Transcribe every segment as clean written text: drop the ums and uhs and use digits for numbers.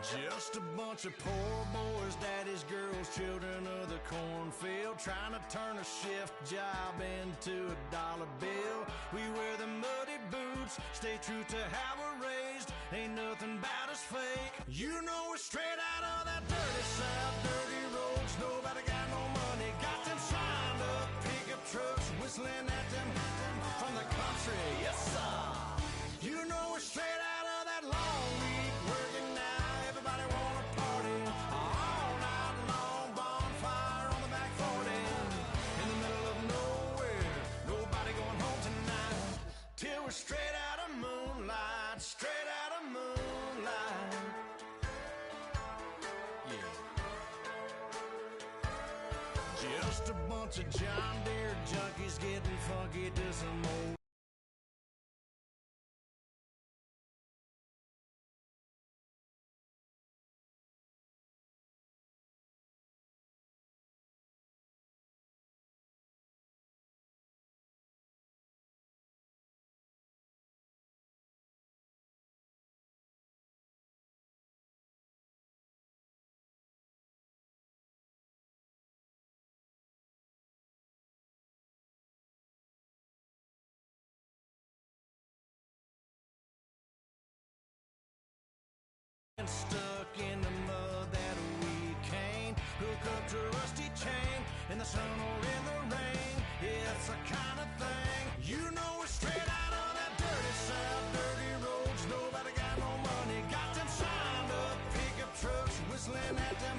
Just a bunch of poor boys, daddy's girls, children of the cornfield, trying to turn a shift job into a dollar bill. We wear the muddy boots, stay true to how we're raised. Ain't nothing about us fake. You know we're straight out of that dirty south, dirty roads. Nobody got no money, got them signed up pickup trucks, whistling at them from the country. Yes, sir. You know we're straight out of that long week working now. Everybody wanna party all night long. Bonfire on the back 40 in the middle of nowhere. Nobody going home tonight till we're straight out of moonlight. Straight out of moonlight. Yeah. Just a bunch of John Deere junkies getting funky to some old. Stuck in the mud that we can't hook up to a rusty chain in the sun or in the rain. Yeah, it's the kind of thing. You know we're straight out of that dirty south, dirty roads. Nobody got no money, got them signed up pickup trucks, whistling at them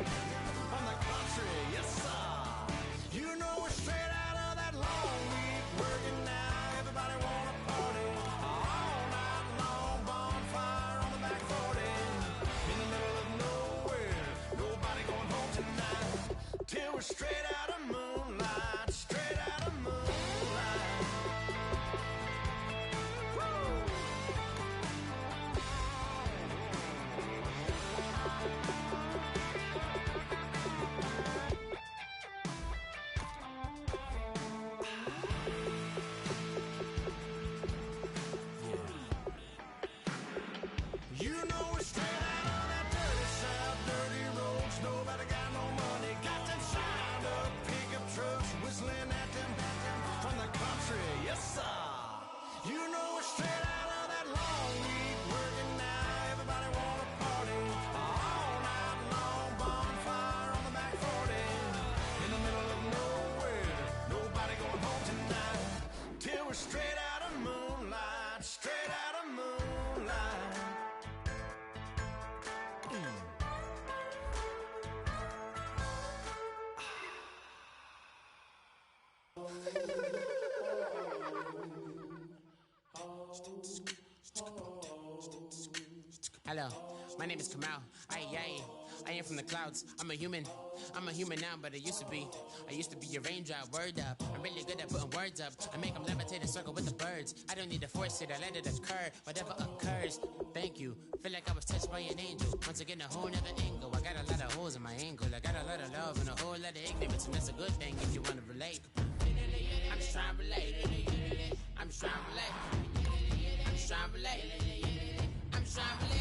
from the country. Yes, sir. You know we're straight out of that long week working now. Everybody wanna party all night long. Bonfire on the back 40 in the middle of nowhere. Nobody going home tonight till we're straight out of moonlight. Straight out of moonlight. Woo! You know we're straight out of that dirty south, dirty roads. Nobody got no money, got them signed up pickup trucks, whistling at them from the country. Yes, sir. You know we're straight out of that long week working now. Everybody wanna party all night long. Bonfire on the back 40 in the middle of nowhere. Nobody going home tonight till we're straight out of moonlight. Straight out of moonlight. Hello, my name is Kamal. I am from the clouds. I'm a human now, but I used to be a raindrop. Word up, I'm really good at putting words up. I make them levitate and circle with the birds. I don't need to force it, I let it occur. Whatever occurs, thank you. Feel like I was touched by an angel. Once again, a whole nother angle. I got a lot of holes in my angle. I got a lot of love and a whole lot of ignorance, and that's a good thing if you want to relate. I'm just trying to relate. I'm just trying to relate. I'm just trying to relate. I'm just trying to relate.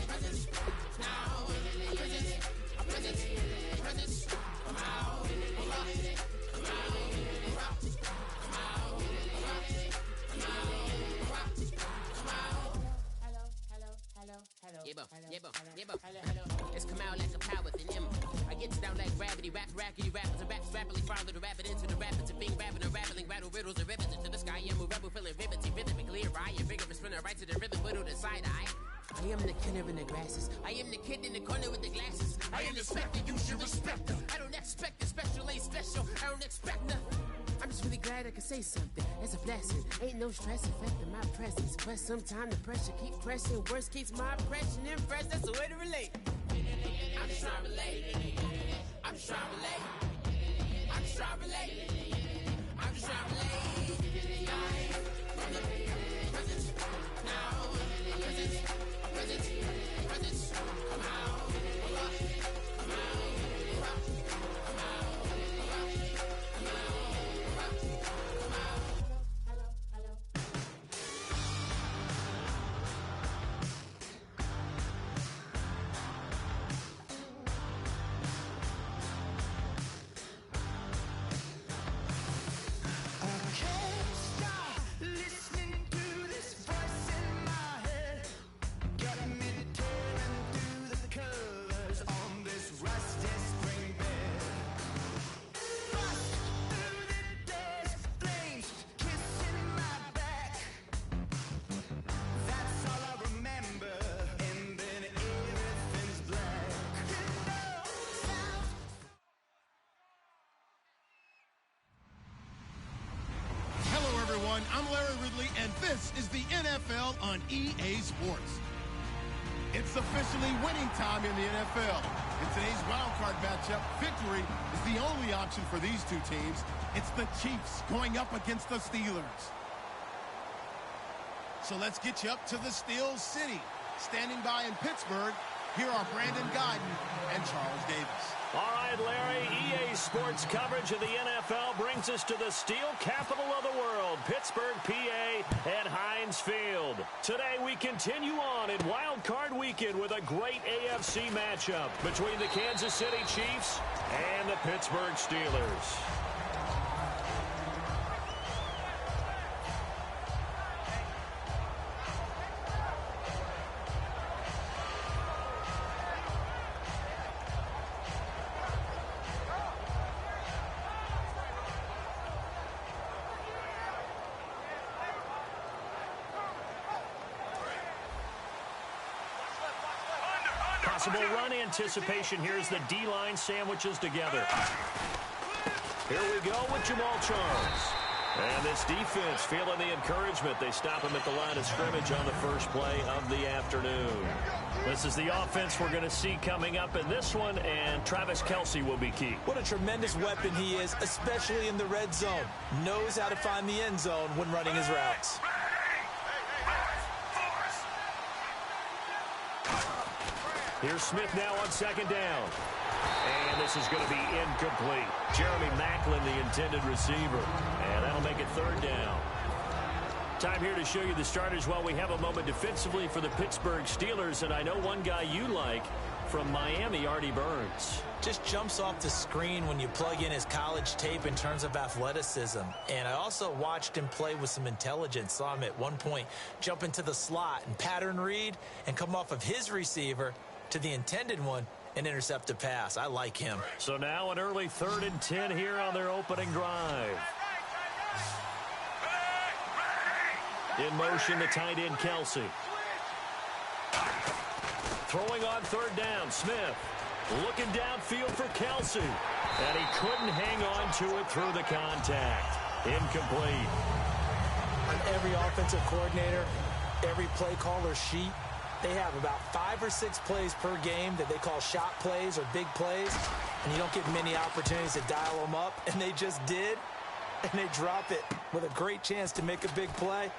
Presence, now, presence, come out, come out, come out, come out, It's come out like a power within him. I get down like gravity, rackety rappers and raps rapidly follow the rapid into the rapids of being rapping and rattling, rattle riddles and rivets into the sky. I'm a rebel feeling rivety, rhythmically clear. I am vigorous, spinner right to the rhythm, but on the side eye. I am the killer in the grasses. I am the kid in the corner with the glasses. I am the specter, you should respect them. I don't expect the special, ain't special. I don't expect nothing. I'm just really glad I can say something. It's a blessing. Ain't no stress affecting my presence. But sometimes the pressure keeps pressing. Worst keeps my impression impressed. That's the way to relate. I'm just trying to relate. I'm just trying to relate. I'm just trying to relate. I'm just trying to relate. From the presence, now, presence, come out, come out, come out, come out, come out. This is the NFL on EA Sports. It's officially winning time in the NFL. In today's wildcard matchup, victory is the only option for these two teams. It's the Chiefs going up against the Steelers. So let's get you up to the Steel City. Standing by in Pittsburgh, here are Brandon Guyton and Charles Davis. All right, Larry, EA Sports coverage of the NFL brings us to the steel capital of the world, Pittsburgh, PA, and Heinz Field. Today, we continue on in Wild Card Weekend with a great AFC matchup between the Kansas City Chiefs and the Pittsburgh Steelers. Possible run anticipation. Here's the D-line sandwiches together. Here we go with Jamal Charles. And this defense feeling the encouragement. They stop him at the line of scrimmage on the first play of the afternoon. This is the offense we're going to see coming up in this one, and Travis Kelce will be key. What a tremendous weapon he is, especially in the red zone. Knows how to find the end zone when running his routes. Here's Smith now on second down. And this is going to be incomplete. Jeremy Maclin, the intended receiver. And that'll make it third down. Time here to show you the starters while we have a moment defensively for the Pittsburgh Steelers. And I know one guy you like from Miami, Artie Burns. Just jumps off the screen when you plug in his college tape in terms of athleticism. And I also watched him play with some intelligence. Saw him at one point jump into the slot and pattern read and come off of his receiver to the intended one and intercept a pass. I like him. So now an early 3rd and 10 here on their opening drive. In motion, the tight end, Kelce. Throwing on third down, Smith. Looking downfield for Kelce. And he couldn't hang on to it through the contact. Incomplete. On every offensive coordinator, every play caller sheet, they have about 5 or 6 plays per game that they call shot plays or big plays, and you don't get many opportunities to dial them up, and they just did, and they drop it with a great chance to make a big play.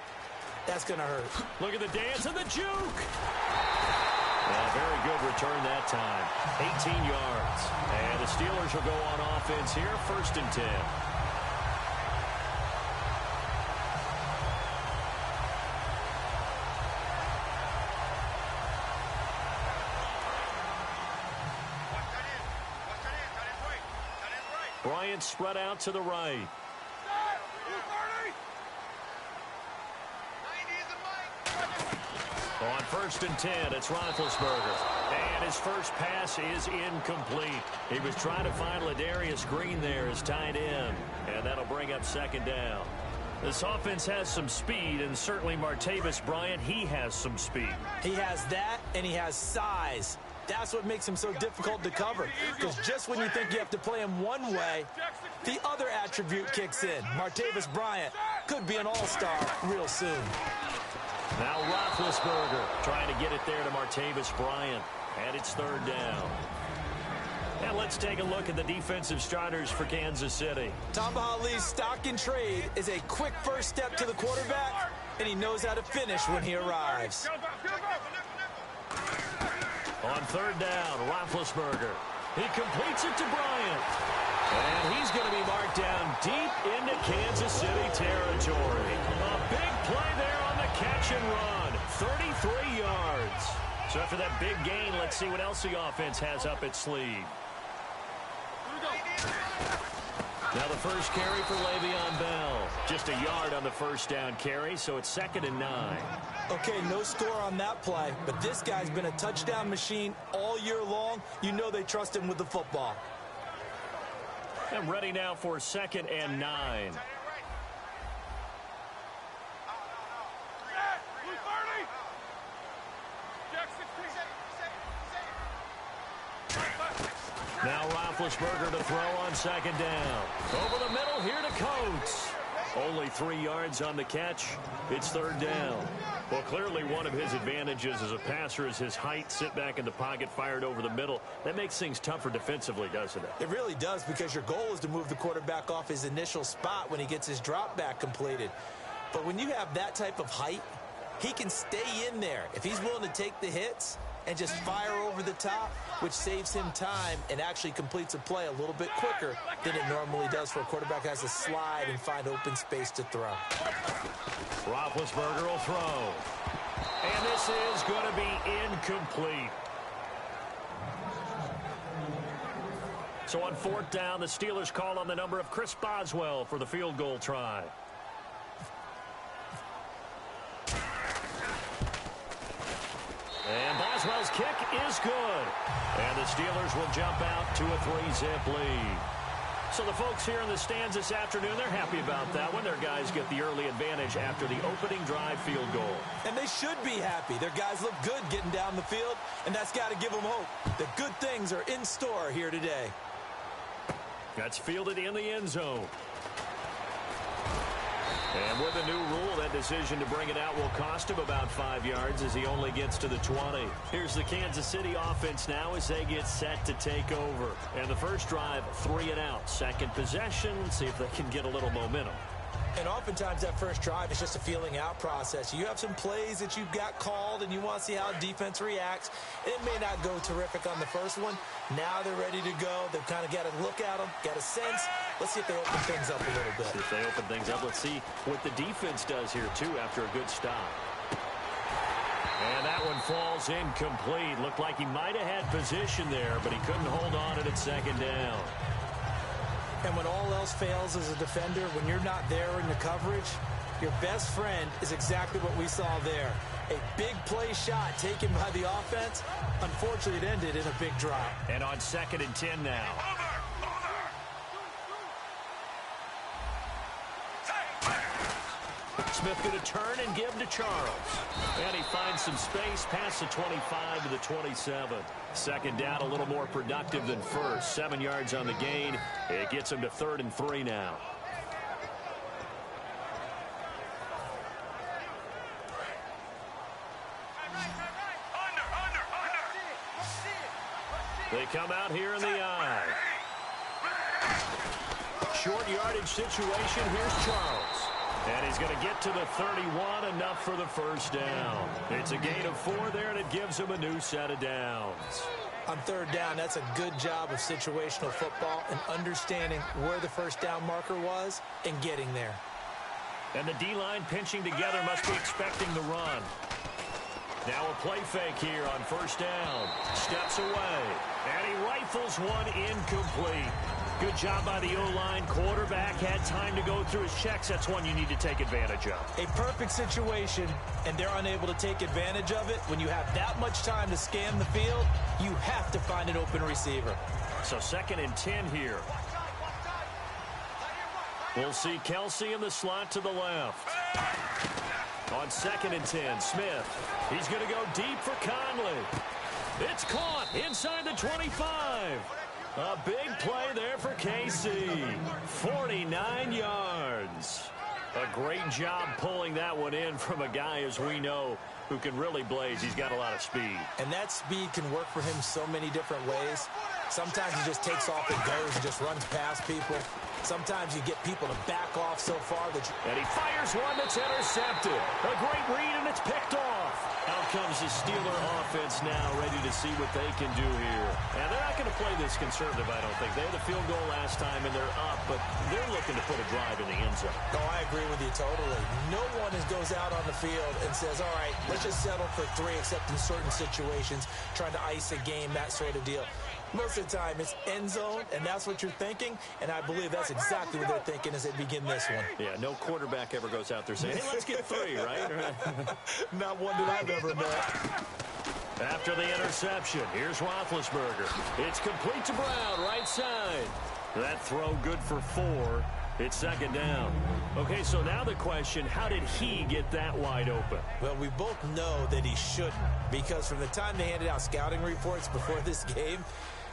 That's going to hurt. Look at the dance and the juke. Yeah, very good return that time. 18 yards. And the Steelers will go on offense here, 1st and 10. Bryant spread out to the right. On 1st and 10, it's Roethlisberger. And his first pass is incomplete. He was trying to find Ladarius Green there as tight end. And that'll bring up 2nd down. This offense has some speed, and certainly Martavis Bryant, he has some speed. He has that, and he has size. That's what makes him so difficult to cover. Because just when you think you have to play him one way, the other attribute kicks in. Martavis Bryant could be an all-star real soon. Now Roethlisberger trying to get it there to Martavis Bryant. And it's 3rd down. And let's take a look at the defensive starters for Kansas City. Tamba Hali's stock in trade is a quick first step to the quarterback, and he knows how to finish when he arrives. On 3rd down, Roethlisberger. He completes it to Bryant. And he's going to be marked down deep into Kansas City territory. A big play there on the catch and run. 33 yards. So after that big gain, let's see what else the offense has up its sleeve. Now the first carry for Le'Veon Bell. Just a yard on the first down carry, so it's 2nd and 9. Okay, no score on that play, but this guy's been a touchdown machine all year long. You know they trust him with the football. And ready now for 2nd and 9. Now Roethlisberger to throw on 2nd down. Over the middle here to Coates. Only 3 yards on the catch. It's third down. Well, clearly one of his advantages as a passer is his height. Sit back in the pocket, fired over the middle. That makes things tougher defensively, doesn't it? It really does, because your goal is to move the quarterback off his initial spot when he gets his drop back completed. But when you have that type of height, he can stay in there if he's willing to take the hits and just fire over the top, which saves him time and actually completes a play a little bit quicker than it normally does for a quarterback who has to slide and find open space to throw. Roethlisberger will throw. And this is going to be incomplete. So on fourth down, the Steelers call on the number of Chris Boswell for the field goal try. And Boswell's kick is good. And the Steelers will jump out to a 3-zip lead. So the folks here in the stands this afternoon, they're happy about that one. Their guys get the early advantage after the opening drive field goal. And they should be happy. Their guys look good getting down the field, and that's got to give them hope that good things are in store here today. That's fielded in the end zone. And with the new rule, that decision to bring it out will cost him about 5 yards as he only gets to the 20. Here's the Kansas City offense now as they get set to take over. And the first drive, 3 and out. Second possession, see if they can get a little momentum. And oftentimes that first drive is just a feeling out process. You have some plays that you've got called and you want to see how defense reacts. It may not go terrific on the first one. Now they're ready to go. They've kind of got to look at them, got a sense. Let's see if they open things up a little bit. See if they open things up. Let's see what the defense does here, too, after a good stop. And that one falls incomplete. Looked like he might have had position there, but he couldn't hold on to it at second down. And when all else fails as a defender, when you're not there in the coverage, your best friend is exactly what we saw there. A big play shot taken by the offense. Unfortunately, it ended in a big drop. And on 2nd and 10 now. Smith going to turn and give to Charles. And he finds some space past the 25 to the 27. Second down, a little more productive than first. 7 yards on the gain. It gets him to 3rd and 3 now. They come out here in the eye. Short yardage situation. Here's Charles. And he's going to get to the 31, enough for the first down. It's a gain of 4 there, and it gives him a new set of downs. On 3rd down, that's a good job of situational football and understanding where the first down marker was and getting there. And the D-line pinching together, must be expecting the run. Now a play fake here on 1st down. Steps away, and he rifles one incomplete. Good job by the O-line. Quarterback had time to go through his checks. That's one you need to take advantage of. A perfect situation, and they're unable to take advantage of it. When you have that much time to scan the field, you have to find an open receiver. So 2nd and 10 here. We'll see Kelsey in the slot to the left. On 2nd and 10, Smith. He's going to go deep for Conley. It's caught inside the 25. A big play there for KC. 49 yards. A great job pulling that one in from a guy, as we know, who can really blaze. He's got a lot of speed. And that speed can work for him so many different ways. Sometimes he just takes off and goes and just runs past people. Sometimes you get people to back off so far that and he fires one that's intercepted. A great read, and it's picked off. Out comes the Steeler offense now, ready to see what they can do here. And they're not going to play this conservative, I don't think. They had the field goal last time, and they're up, but they're looking to put a drive in the end zone. Oh, I agree with you totally. No one goes out on the field and says, all right, let's just settle for 3, except in certain situations, trying to ice a game, that sort of deal. Most of the time, it's end zone, and that's what you're thinking, and I believe that's exactly what they're thinking as they begin this one. Yeah, no quarterback ever goes out there saying, hey, let's get 3, right? Not one that I've ever met. After the interception, here's Roethlisberger. It's complete to Brown, right side. That throw good for 4. It's 2nd down. Okay, so now the question, how did he get that wide open? Well, we both know that he shouldn't, because from the time they handed out scouting reports before this game,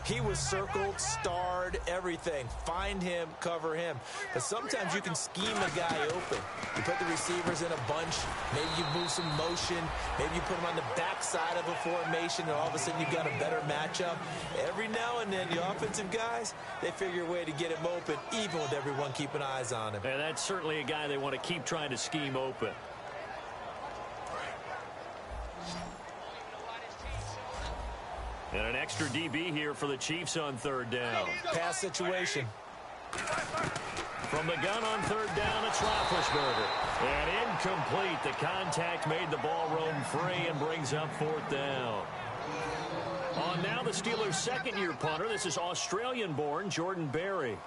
he was circled, starred, guard, everything. Find him, cover him. But sometimes you can scheme a guy open. You put the receivers in a bunch. Maybe you move some motion. Maybe you put them on the backside of a formation, and all of a sudden you've got a better matchup. Every now and then, the offensive guys, they figure a way to get him open, even with everyone keeping eyes on him. And that's certainly a guy they want to keep trying to scheme open. And an extra DB here for the Chiefs on third down. Pass situation. From the gun on third down, it's Roethlisberger. And incomplete. The contact made the ball roam free and brings up fourth down. On now the Steelers' second-year punter. This is Australian-born Jordan Berry.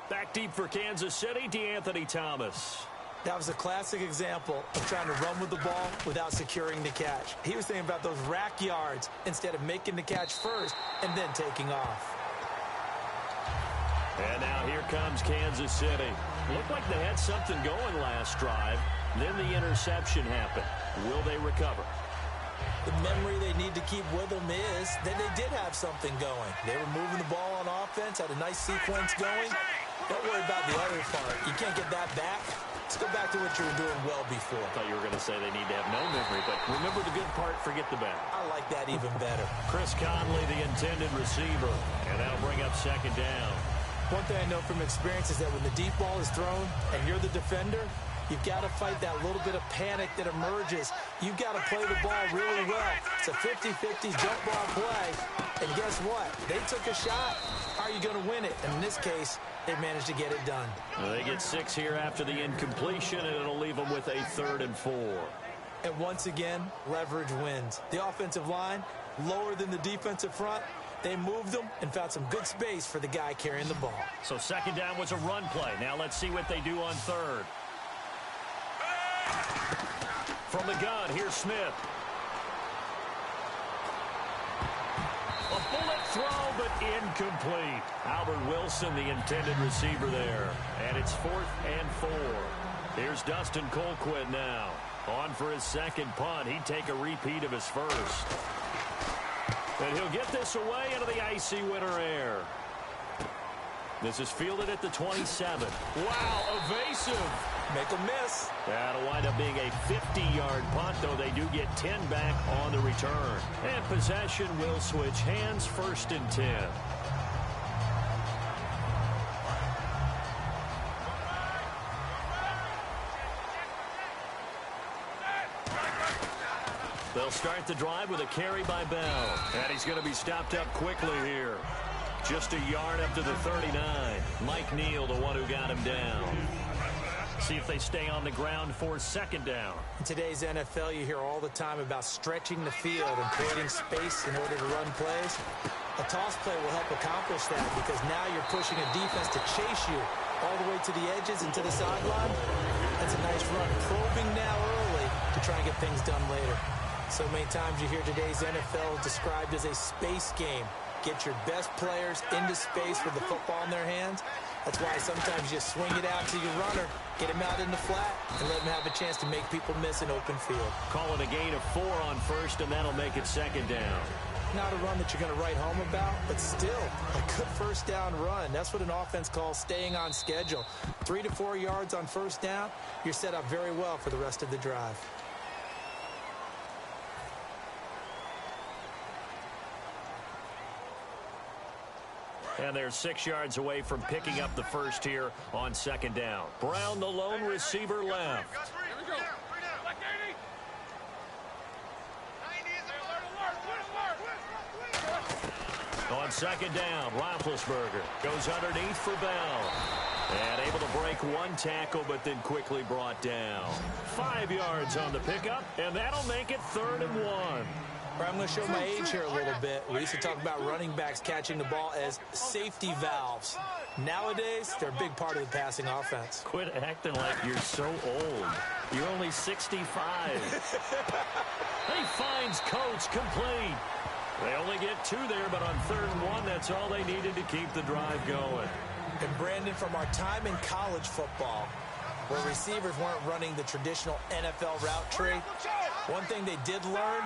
Back deep for Kansas City, DeAnthony Thomas. That was a classic example of trying to run with the ball without securing the catch. He was thinking about those rack yards instead of making the catch first and then taking off. And now here comes Kansas City. Looked like they had something going last drive. Then the interception happened. Will they recover? The memory they need to keep with them is that they did have something going. They were moving the ball on offense, had a nice sequence going. Don't worry about the other part. You can't get that back. Let's go back to what you were doing well before. I thought you were going to say they need to have no memory, but remember the good part, forget the bad. I like that even better. Chris Conley, the intended receiver, and that'll bring up second down. One thing I know from experience is that when the deep ball is thrown and you're the defender, you've got to fight that little bit of panic that emerges. You've got to play the ball really well. It's a 50-50 jump ball play. And guess what? They took a shot. How are you going to win it? And in this case, they managed to get it done. Well, they get 6 here after the incompletion, and it'll leave them with a 3rd and 4. And once again, leverage wins. The offensive line, lower than the defensive front. They moved them and found some good space for the guy carrying the ball. So second down was a run play. Now let's see what they do on third. From the gun, here's Smith. A bullet throw, but incomplete. Albert Wilson, the intended receiver there. And it's 4th and 4. Here's Dustin Colquitt now. On for his second punt. He'd take a repeat of his first. And he'll get this away into the icy winter air. This is fielded at the 27. Wow, evasive. Make a miss. That'll wind up being a 50-yard punt, though they do get 10 back on the return. And possession will switch hands, 1st and 10. They'll start the drive with a carry by Bell. And he's going to be stopped up quickly here. Just a yard up to the 39. Mike Neal, the one who got him down. See if they stay on the ground for second down. In today's NFL, you hear all the time about stretching the field and creating space in order to run plays. A toss play will help accomplish that because now you're pushing a defense to chase you all the way to the edges and to the sideline. That's a nice run. Probing now early to try and get things done later. So many times you hear today's NFL described as a space game. Get your best players into space with the football in their hands. That's why sometimes you swing it out to your runner, get him out in the flat, and let him have a chance to make people miss an open field. Call it a gain of 4 on first, and that'll make it second down. Not a run that you're going to write home about, but still a good first down run. That's what an offense calls staying on schedule. 3 to 4 yards on first down, you're set up very well for the rest of the drive. And they're 6 yards away from picking up the first here on second down. Brown, the lone receiver, left. On second down, Roethlisberger goes underneath for Bell. And able to break one tackle, but then quickly brought down. 5 yards on the pickup, and that'll make it 3rd and 1. I'm going to show my age here a little bit. We used to talk about running backs catching the ball as safety valves. Nowadays, they're a big part of the passing offense. Quit acting like you're so old. You're only 65. He finds Coates complete. They only get 2 there, but on 3rd and 1, that's all they needed to keep the drive going. And Brandon, from our time in college football, where receivers weren't running the traditional NFL route tree, one thing they did learn,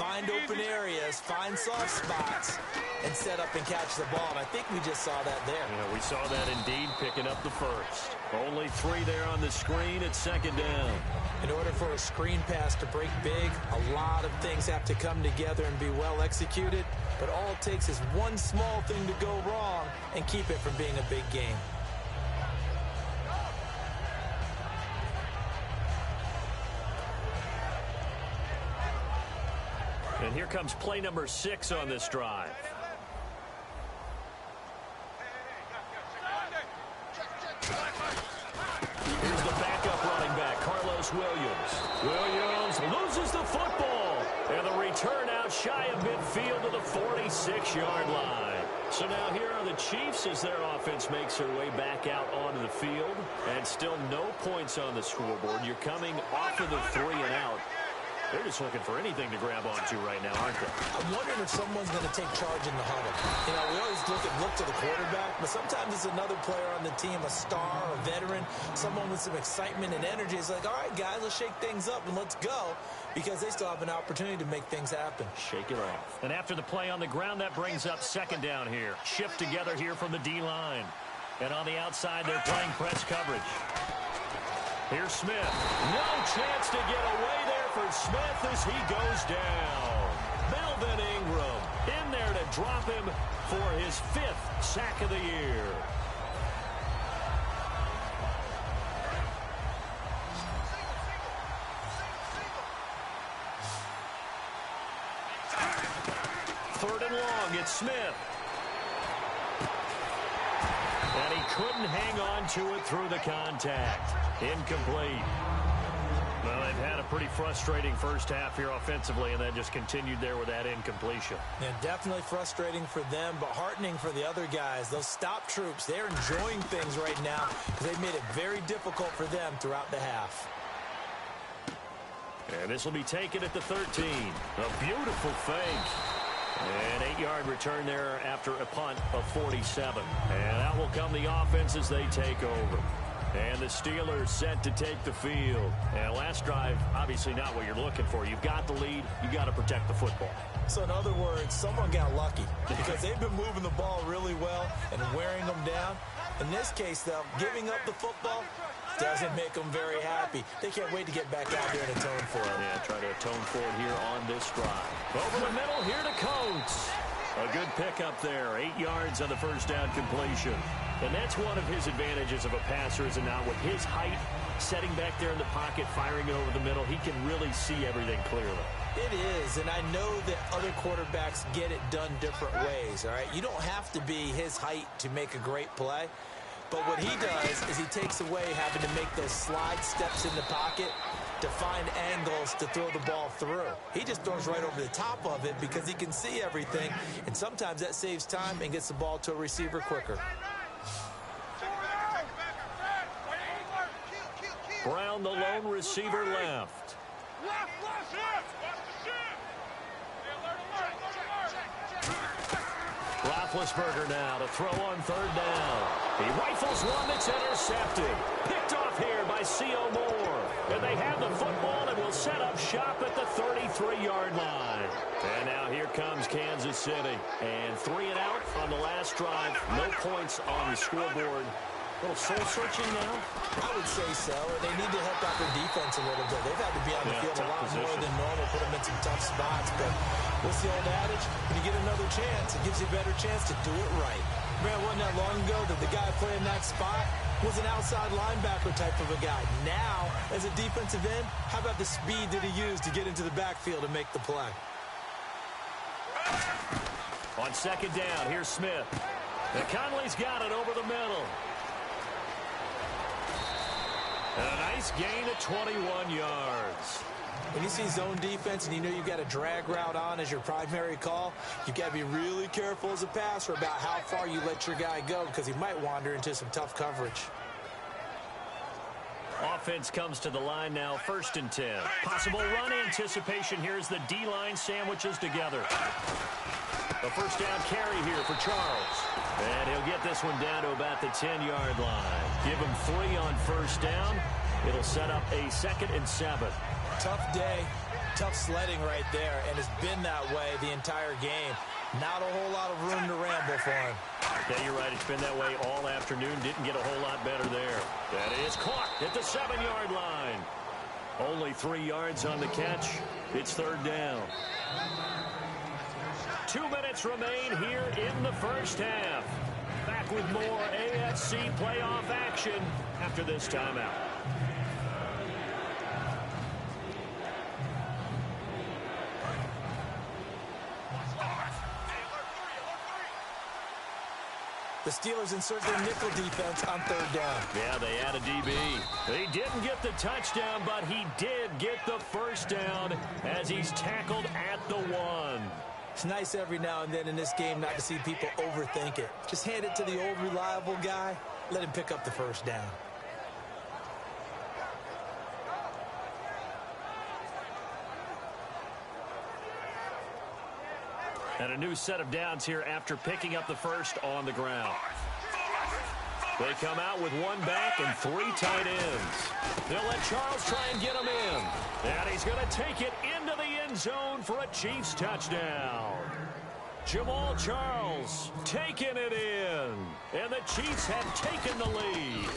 find open areas, find soft spots, and set up and catch the ball. And I think we just saw that there. Yeah, we saw that indeed, picking up the first. Only 3 there on the screen at second down. In order for a screen pass to break big, a lot of things have to come together and be well executed. But all it takes is one small thing to go wrong and keep it from being a big game. And here comes play number 6 on this drive. Here's the backup running back, Carlos Williams. Williams loses the football. And the return out shy of midfield to the 46-yard line. So now here are the Chiefs as their offense makes their way back out onto the field. And still no points on the scoreboard. You're coming off of the 3 and out. They're just looking for anything to grab onto right now, aren't they? I'm wondering if someone's going to take charge in the huddle. You know, we always look to the quarterback, but sometimes it's another player on the team, a star, a veteran, someone with some excitement and energy. It's like, all right, guys, let's shake things up and let's go, because they still have an opportunity to make things happen. Shake it off. And after the play on the ground, that brings up second down here. Shift together here from the D-line. And on the outside, they're playing press coverage. Here's Smith. No chance to get away there for Smith as he goes down. Melvin Ingram in there to drop him for his 5th sack of the year. Third and long, it's Smith. And he couldn't hang on to it through the contact. Incomplete. Well, they've had a pretty frustrating first half here offensively, and then just continued there with that incompletion. Yeah, definitely frustrating for them, but heartening for the other guys. Those stop troops, they're enjoying things right now because they've made it very difficult for them throughout the half. And this will be taken at the 13. A beautiful fake. An 8-yard return there after a punt of 47. And out will come the offense as they take over. And the Steelers set to take the field. And last drive, obviously not what you're looking for. You've got the lead. You got to protect the football. So in other words, someone got lucky because they've been moving the ball really well and wearing them down. In this case, though, giving up the football doesn't make them very happy. They can't wait to get back out there and atone for it. Yeah, try to atone for it here on this drive. Over the middle, here to Coates. A good pickup there. 8 yards on the first down completion. And that's one of his advantages of a passer, is it not? With his height, setting back there in the pocket, firing it over the middle, he can really see everything clearly. It is, and I know that other quarterbacks get it done different ways, all right? You don't have to be his height to make a great play. But what he does is he takes away having to make those slide steps in the pocket to find angles to throw the ball through. He just throws right over the top of it because he can see everything, and sometimes that saves time and gets the ball to a receiver quicker. Brown, the lone receiver, left. Roethlisberger now to throw on third down. He rifles one that's intercepted. Picked off here by C.O. Moore. And they have the football and will set up shop at the 33-yard line. And now here comes Kansas City. And 3 and out on the last drive. No points on the scoreboard. A little soul-searching now? I would say so. They need to help out their defense a little bit. They've had to be on the field a lot more than normal, put them in some tough spots. But what's the old adage? When you get another chance, it gives you a better chance to do it right. Man, wasn't that long ago that the guy playing that spot was an outside linebacker type of a guy. Now, as a defensive end, how about the speed that he used to get into the backfield and make the play? On second down, here's Smith. And Conley's got it over the middle. And a nice gain of 21 yards. When you see zone defense and you know you've got a drag route on as your primary call, you've got to be really careful as a passer about how far you let your guy go because he might wander into some tough coverage. Offense comes to the line now, 1st and 10. Possible run anticipation here as the D-line sandwiches together. The first down carry here for Charles. And he'll get this one down to about the 10-yard line. Give him 3 on first down. It'll set up a 2nd and 7. Tough day. Tough sledding right there, and it's been that way the entire game. Not a whole lot of room to ramble for him. Yeah, you're right. It's been that way all afternoon. Didn't get a whole lot better there. That is caught at the 7-yard line. Only 3 yards on the catch. It's third down. 2 minutes remain here in the first half. Back with more AFC playoff action after this timeout. The Steelers insert their nickel defense on third down. Yeah, they add a DB. He didn't get the touchdown, but he did get the first down as he's tackled at the 1. It's nice every now and then in this game not to see people overthink it. Just hand it to the old reliable guy. Let him pick up the first down. And a new set of downs here after picking up the first on the ground. They come out with 1 back and 3 tight ends. They'll let Charles try and get him in. And he's going to take it into the end zone for a Chiefs touchdown. Jamal Charles taking it in. And the Chiefs have taken the lead.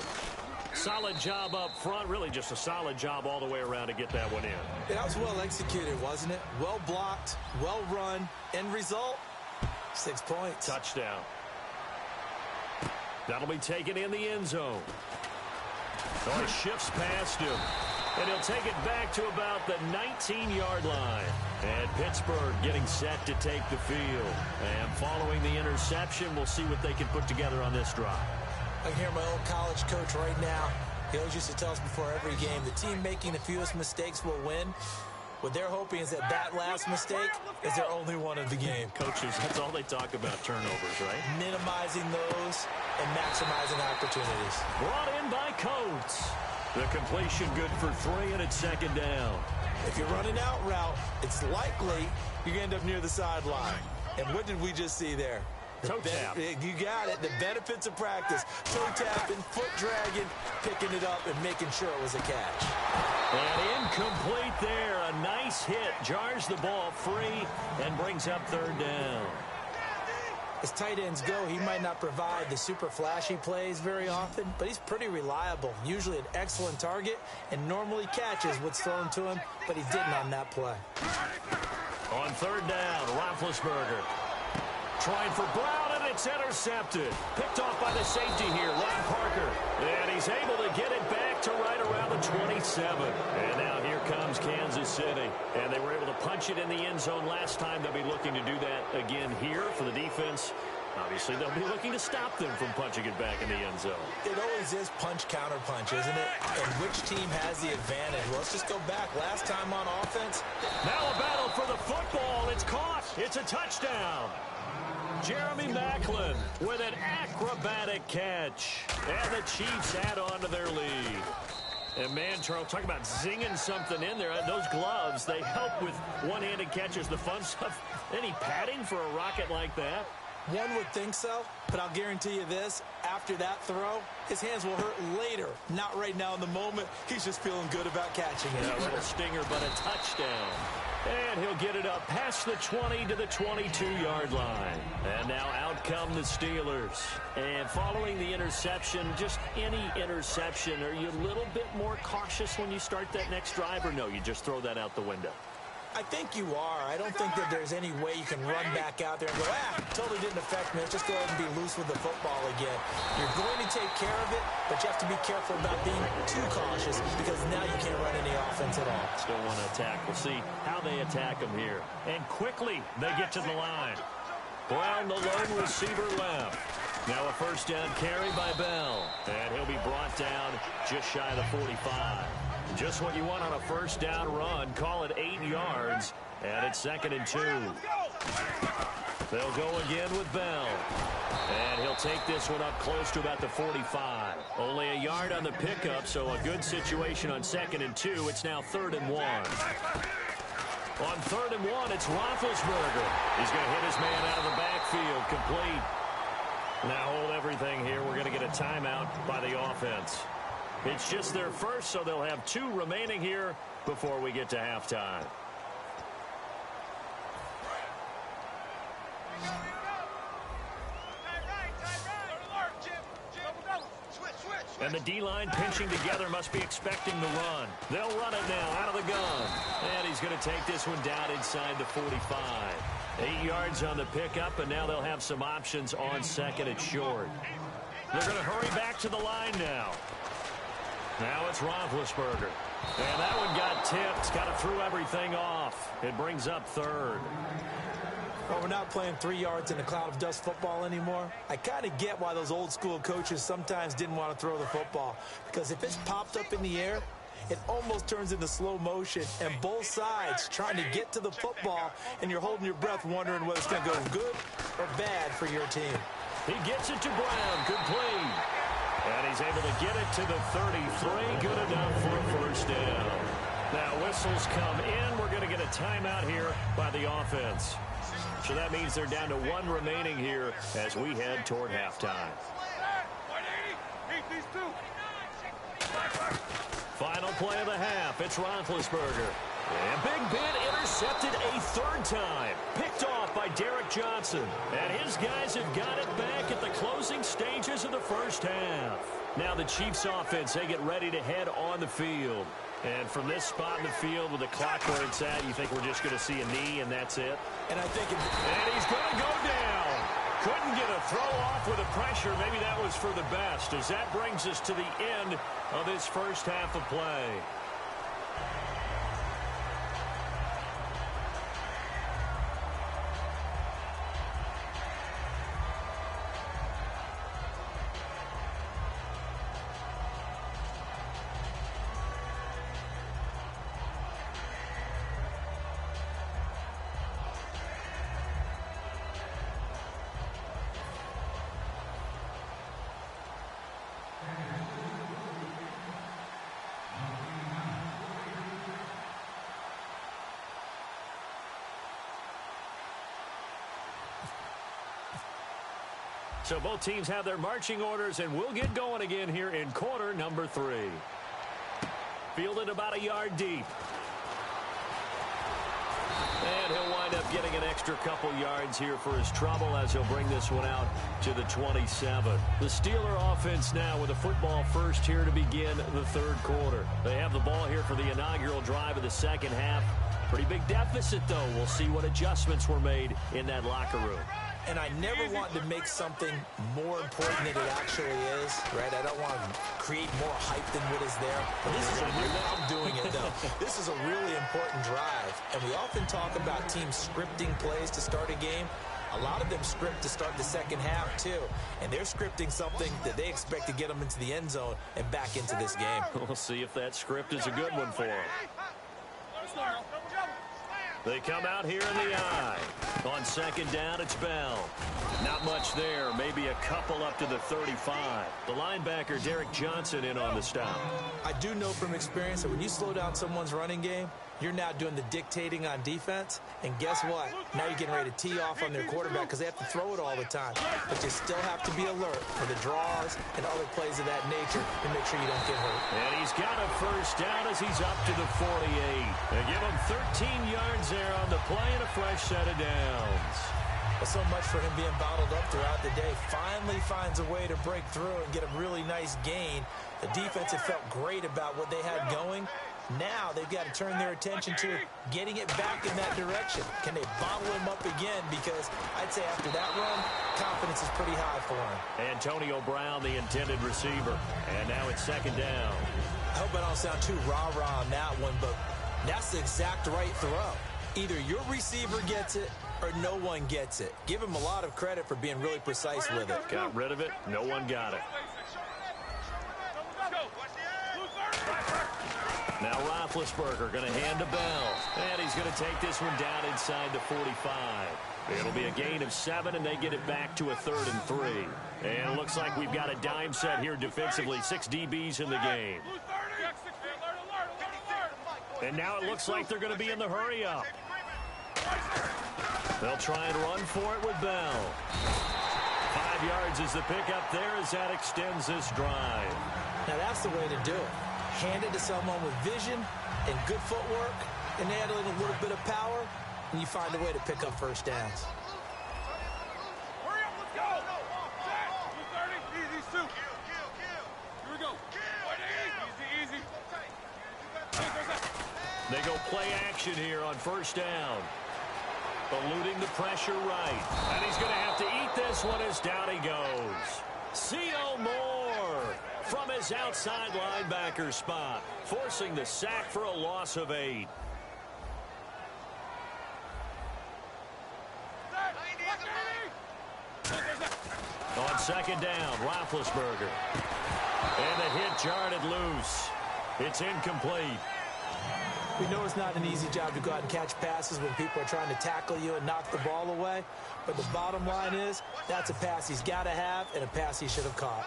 Solid job up front. Really just a solid job all the way around to get that one in. Yeah, that was well executed, wasn't it? Well blocked, well run. End result, 6 points. Touchdown. That'll be taken in the end zone. Oh, he shifts past him. And he'll take it back to about the 19-yard line. And Pittsburgh getting set to take the field. And following the interception, we'll see what they can put together on this drive. I can hear my old college coach right now. He always used to tell us before every game, the team making the fewest mistakes will win. What they're hoping is that last mistake is their only one of the game. Coaches, that's all they talk about, turnovers, right? Minimizing those and maximizing opportunities. Brought in by Coates. The completion good for 3, and it's second down. If you're running out route, it's likely you're going to end up near the sideline. And what did we just see there? Toe tap. You got it. The benefits of practice. Toe tapping, foot dragging, picking it up, and making sure it was a catch. And incomplete there. A nice hit. Jars the ball free and brings up third down. As tight ends go, he might not provide the super flashy plays very often, but he's pretty reliable. Usually an excellent target and normally catches what's thrown to him, but he didn't on that play. On third down, Roethlisberger. Trying for Brown, and it's intercepted. Picked off by the safety here, Ron Parker. And he's able to get it back to right around the 27. And now here comes Kansas City. And they were able to punch it in the end zone last time. They'll be looking to do that again here for the defense. Obviously, they'll be looking to stop them from punching it back in the end zone. It always is punch-counter-punch, isn't it? And which team has the advantage? Well, let's just go back. Last time on offense. Now a battle for the football. It's caught. It's a touchdown. Jeremy Maclin with an acrobatic catch. And the Chiefs add on to their lead. And man, Charles, talk about zinging something in there. Those gloves, they help with one-handed catches, the fun stuff. Any padding for a rocket like that? One would think so, but I'll guarantee you this. After that throw, his hands will hurt later. Not right now in the moment. He's just feeling good about catching it. Yeah, a little stinger, but a touchdown. And he'll get it up past the 20 to the 22-yard line. And now out come the Steelers. And following the interception, just any interception, are you a little bit more cautious when you start that next drive, or no, you just throw that out the window? I think you are. I don't think that there's any way you can run back out there and go, totally didn't affect me. Let's just go ahead and be loose with the football again. You're going to take care of it, but you have to be careful about being too cautious because now you can't run any offense at all. Still want to attack. We'll see how they attack them here. And quickly, they get to the line. Brown, the lone receiver left. Now a first down carry by Bell. And he'll be brought down just shy of the 45. Just what you want on a first down run. Call it 8 yards. And it's 2nd and 2. They'll go again with Bell. And he'll take this one up close to about the 45. Only a yard on the pickup, so a good situation on 2nd and 2. It's now 3rd and 1. On 3rd and 1, it's Roethlisberger. He's going to hit his man out of the backfield. Complete. Now hold everything here. We're going to get a timeout by the offense. It's just their first, so they'll have 2 remaining here before we get to halftime. And the D-line pinching together must be expecting the run. They'll run it now out of the gun. And he's going to take this one down inside the 45. 8 yards on the pickup, and now they'll have some options on second and short. They're going to hurry back to the line now. Now it's Roethlisberger. And that one got tipped. Kind of threw everything off. It brings up third. Well, we're not playing 3 yards in a cloud of dust football anymore. I kind of get why those old school coaches sometimes didn't want to throw the football. Because if it's popped up in the air, it almost turns into slow motion. And both sides trying to get to the football, and you're holding your breath wondering whether it's going to go good or bad for your team. He gets it to Brown. Good play. And he's able to get it to the 33. Good enough for a first down. Now whistles come in. We're going to get a timeout here by the offense. So that means they're down to 1 remaining here as we head toward halftime. Final play of the half. It's Roethlisberger. And Big Ben intercepted a third time. Picked off by Derek Johnson. And his guys have got it back at the closing stages of the first half. Now the Chiefs offense, they get ready to head on the field. And from this spot in the field with the clock where it's at, you think we're just going to see a knee and that's it? And I think and he's going to go down. Couldn't get a throw off with the pressure. Maybe that was for the best, as that brings us to the end of this first half of play. So both teams have their marching orders, and we'll get going again here in quarter number 3. Fielded about a yard deep. And he'll wind up getting an extra couple yards here for his trouble as he'll bring this one out to the 27. The Steeler offense now with a football first here to begin the third quarter. They have the ball here for the inaugural drive of the second half. Pretty big deficit, though. We'll see what adjustments were made in that locker room. And I never want to make something more important than it actually is, right? I don't want to create more hype than what is there. But this is I'm doing it, though. This is a really important drive. And we often talk about teams scripting plays to start a game. A lot of them script to start the second half, too. And they're scripting something that they expect to get them into the end zone and back into this game. We'll see if that script is a good one for them. They come out here in the eye. On second down, it's Bell. Not much there. Maybe a couple up to the 35. The linebacker, Derek Johnson, in on the stop. I do know from experience that when you slow down someone's running game, you're now doing the dictating on defense. And guess what? Now you're getting ready to tee off on their quarterback because they have to throw it all the time. But you still have to be alert for the draws and other plays of that nature to make sure you don't get hurt. And he's got a first down as he's up to the 48. They give him 13 yards there on the play and a fresh set of downs. Well, so much for him being bottled up throughout the day. Finally finds a way to break through and get a really nice gain. The defense had felt great about what they had going. Now they've got to turn their attention to getting it back in that direction. Can they bottle him up again? Because I'd say after that run, confidence is pretty high for him. Antonio Brown, the intended receiver. And now it's second down. I hope I don't sound too rah-rah on that one, but that's the exact right throw. Either your receiver gets it or no one gets it. Give him a lot of credit for being really precise with it. Got rid of it. No one got it. Now Roethlisberger going to hand to Bell. And he's going to take this one down inside the 45. It'll be a gain of 7, and they get it back to a 3rd and 3. And it looks like we've got a dime set here defensively. 6 DBs in the game. And now it looks like they're going to be in the hurry-up. They'll try and run for it with Bell. 5 yards is the pickup there as that extends this drive. Now that's the way to do it. Hand it to someone with vision and good footwork and add in a little bit of power, and you find a way to pick up first downs. Hurry up, let's go! 230, these two. Here we go. They go play action here on first down. Eluding the pressure right. And he's going to have to eat this one as down he goes. C.O. Moore from his outside linebacker spot, forcing the sack for a loss of 8. On second down, Roethlisberger. And the hit jarred it loose. It's incomplete. We know it's not an easy job to go out and catch passes when people are trying to tackle you and knock the ball away. But the bottom line is, that's a pass he's got to have and a pass he should have caught.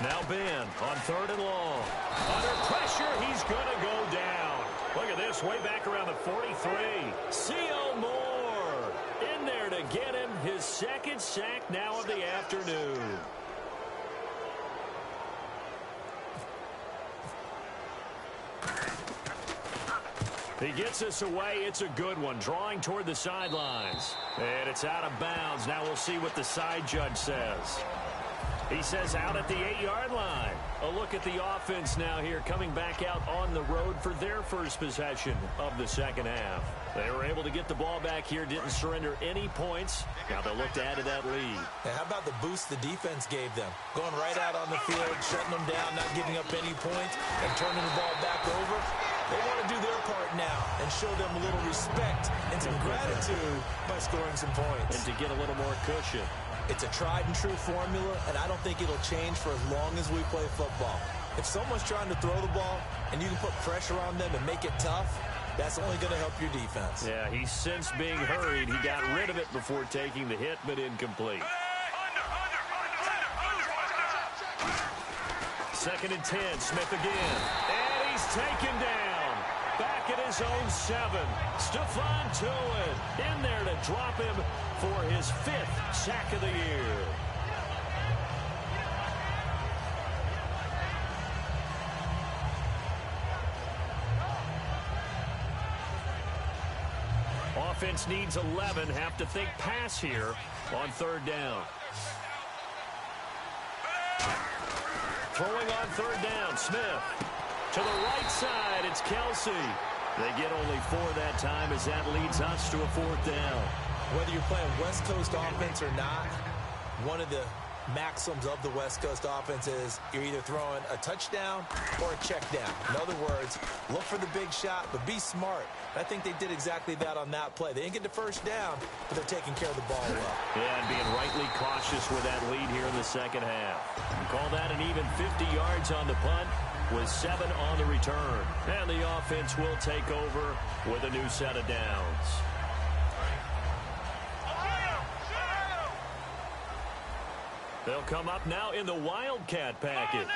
Now Ben on third and long. Under pressure, he's going to go down. Look at this, way back around the 43. C.O. Moore in there to get him his second sack now of the afternoon. He gets us away. It's a good one. Drawing toward the sidelines. And it's out of bounds. Now we'll see what the side judge says. He says out at the 8-yard line. A look at the offense now here, coming back out on the road for their first possession of the second half. They were able to get the ball back here, didn't surrender any points. Now they'll look to add to that lead. Now, how about the boost the defense gave them? Going right out on the field, shutting them down, not giving up any points, and turning the ball back over. They want to do their part now and show them a little respect and some gratitude by scoring some points. And to get a little more cushion. It's a tried-and-true formula, and I don't think it'll change for as long as we play football. If someone's trying to throw the ball and you can put pressure on them and make it tough, that's only going to help your defense. Yeah, he's since being hurried. He got rid of it before taking the hit, but incomplete. Second and 10, Smith again. And he's taken down. Back at his own 7. Stephon Tuitt in there to drop him for his 5th sack of the year. Offense needs 11. Have to think pass here on third down. Throwing on third down, Smith. To the right side, it's Kelsey. They get only 4 that time as that leads us to a 4th down. Whether you're playing West Coast offense or not, one of the maxims of the West Coast offense is you're either throwing a touchdown or a check down. In other words, look for the big shot, but be smart. I think they did exactly that on that play. They didn't get the first down, but they're taking care of the ball well. Yeah, and being rightly cautious with that lead here in the second half. You call that an even 50 yards on the punt with 7 on the return. And the offense will take over with a new set of downs. They'll come up now in the Wildcat package.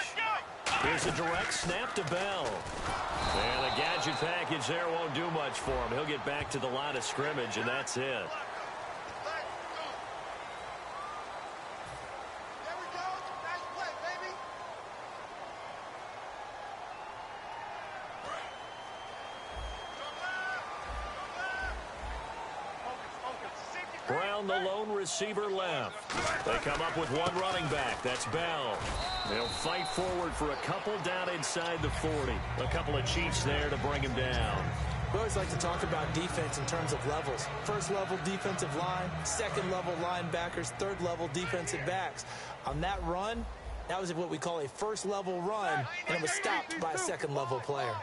Here's a direct snap to Bell. And the gadget package there won't do much for him. He'll get back to the line of scrimmage, and that's it. Brown, the lone receiver, left. They come up with one running back. That's Bell. They'll fight forward for a couple down inside the 40. A couple of cheats there to bring him down. We always like to talk about defense in terms of levels. First level defensive line, second level linebackers, third level defensive backs. On that run, that was what we call a first level run, and it was stopped by a second level player.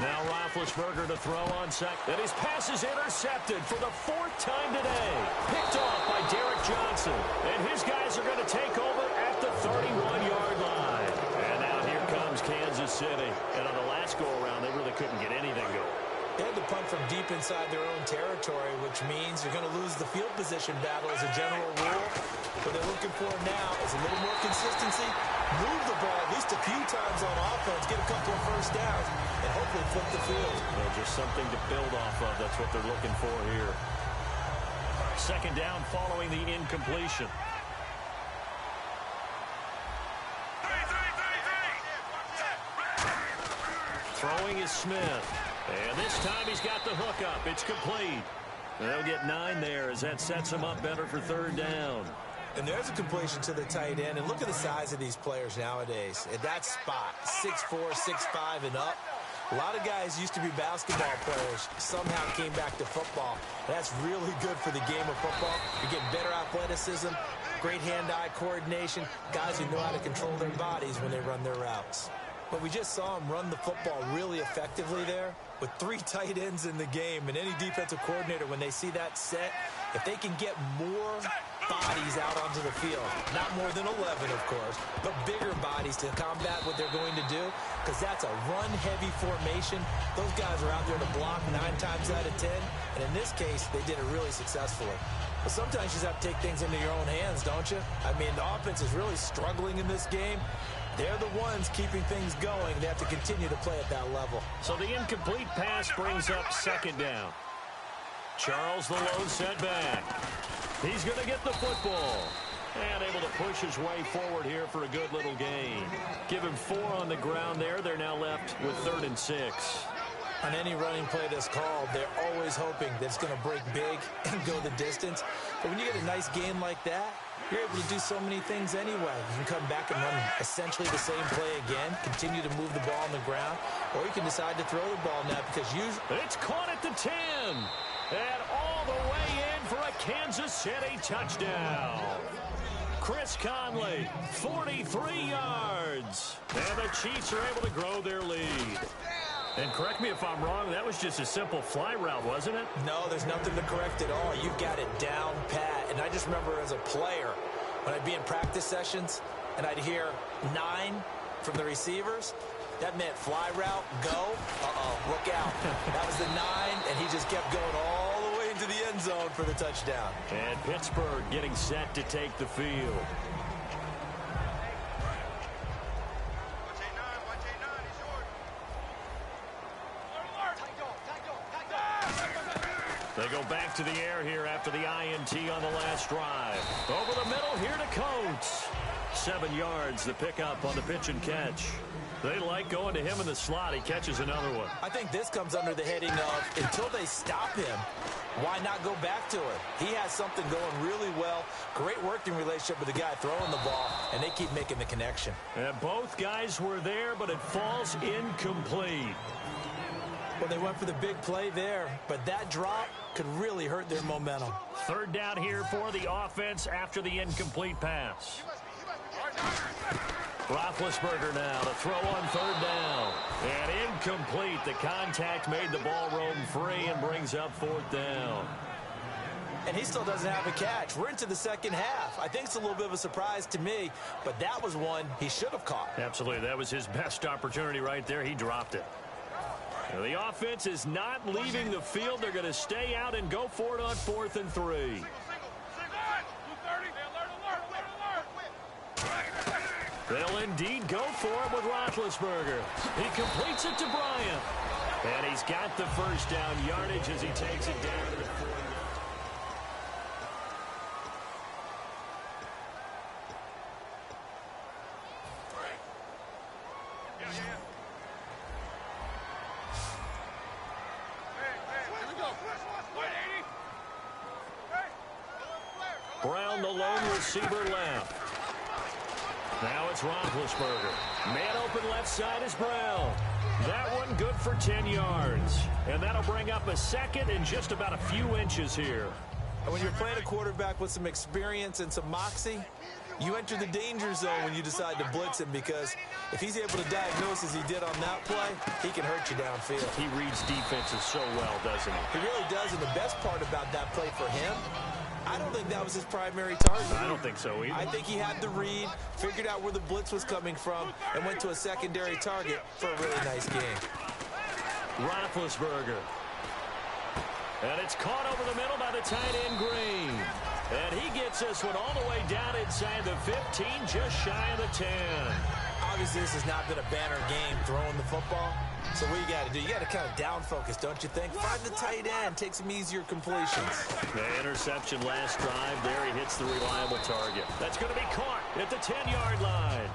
Now Roethlisberger to throw on second. And his pass is intercepted for the 4th time today. Picked off by Derek Johnson. And his guys are going to take over at the 31-yard line. And now here comes Kansas City. And on the last go-around, they really couldn't get anything going. They had to punt from deep inside their own territory, which means you're going to lose the field position battle as a general rule. What they're looking for now is a little more consistency, move the ball at least a few times on offense, get a couple of first downs, and hopefully flip the field. Well, just something to build off of. That's what they're looking for here. Second down following the incompletion. Throwing is Smith. And this time he's got the hook up. It's complete. They'll get 9 there as that sets him up better for third down. And there's a completion to the tight end. And look at the size of these players nowadays. At that spot, 6'4", 6'5", and up. A lot of guys used to be basketball players, somehow came back to football. That's really good for the game of football. You're getting better athleticism, great hand-eye coordination, guys who know how to control their bodies when they run their routes. But we just saw him run the football really effectively there with 3 tight ends in the game. And any defensive coordinator, when they see that set, if they can get more bodies out onto the field, not more than 11, of course, but bigger bodies to combat what they're going to do, because that's a run-heavy formation. Those guys are out there to block 9 times out of 10, and in this case, they did it really successfully. But sometimes you just have to take things into your own hands, don't you? I mean, the offense is really struggling in this game. They're the ones keeping things going. They have to continue to play at that level. So the incomplete pass brings up 2nd down. Charles the lone setback. He's going to get the football. And able to push his way forward here for a good little gain. Give him 4 on the ground there. They're now left with 3rd and 6. On any running play that's called, they're always hoping that it's going to break big and go the distance. But when you get a nice game like that, you're able to do so many things anyway. You can come back and run essentially the same play again, continue to move the ball on the ground, or you can decide to throw the ball now because usually... It's caught at the 10. And all the way in for a Kansas City touchdown. Chris Conley, 43 yards. And the Chiefs are able to grow their lead. And correct me if I'm wrong, that was just a simple fly route, wasn't it? No, there's nothing to correct at all. You've got it down pat. And I just remember as a player, when I'd be in practice sessions, and I'd hear 9 from the receivers, that meant fly route, go, look out. That was the 9, and he just kept going all the way into the end zone for the touchdown. And Pittsburgh getting set to take the field. They go back to the air here after the INT on the last drive. Over the middle here to Coates. 7 yards, the pickup on the pitch and catch. They like going to him in the slot. He catches another one. I think this comes under the heading of, until they stop him, why not go back to it? He has something going really well. Great working relationship with the guy throwing the ball, and they keep making the connection. And both guys were there, but it falls incomplete. Well, they went for the big play there, but that drop could really hurt their momentum. 3rd down here for the offense after the incomplete pass. Roethlisberger now to throw on 3rd down. And incomplete. The contact made the ball roam free and brings up 4th down. And he still doesn't have a catch. We're into the second half. I think it's a little bit of a surprise to me, but that was one he should have caught. Absolutely. That was his best opportunity right there. He dropped it. Now, the offense is not leaving the field. They're going to stay out and go for it on 4th and 3. They'll indeed go for it with Roethlisberger. He completes it to Bryant. And he's got the 1st down yardage as he takes it down to the 40. Brown, the lone receiver, left. Now it's Roethlisberger. Man open left side is Brown. That one good for 10 yards. And that'll bring up a 2nd and just about a few inches here. And when you're playing a quarterback with some experience and some moxie, you enter the danger zone when you decide to blitz him, because if he's able to diagnose as he did on that play, he can hurt you downfield. He reads defenses so well, doesn't he? He really does, and the best part about that play for him, I don't think that was his primary target. I don't think so either. I think he had the read, figured out where the blitz was coming from, and went to a secondary target for a really nice game. Roethlisberger. And it's caught over the middle by the tight end, Green. And he gets this one all the way down inside the 15, just shy of the 10. Obviously, this has not been a banner game throwing the football. So what you got to do, you got to kind of down focus, don't you think? Find the tight end, take some easier completions. The interception last drive. There he hits the reliable target. That's going to be caught at the 10-yard line.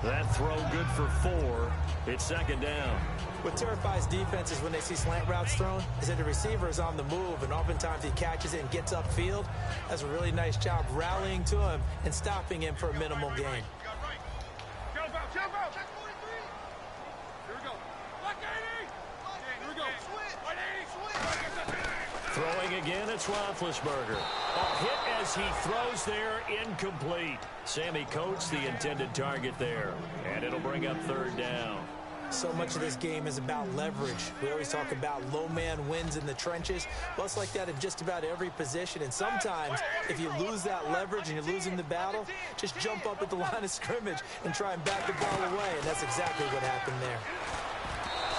That throw good for 4. It's second down. What terrifies defenses when they see slant routes thrown is that the receiver is on the move, and oftentimes he catches it and gets upfield. Does a really nice job rallying to him and stopping him for a minimal gain. Jump out. Here we go. Black 80. Here we go. White 80. Throwing again, it's Roethlisberger. A hit as he throws there, incomplete. Sammy Coates, the intended target there. And it'll bring up third down. So much of this game is about leverage. We always talk about low man wins in the trenches. Well, it's like that in just about every position. And sometimes, if you lose that leverage and you're losing the battle, just jump up at the line of scrimmage and try and back the ball away. And that's exactly what happened there.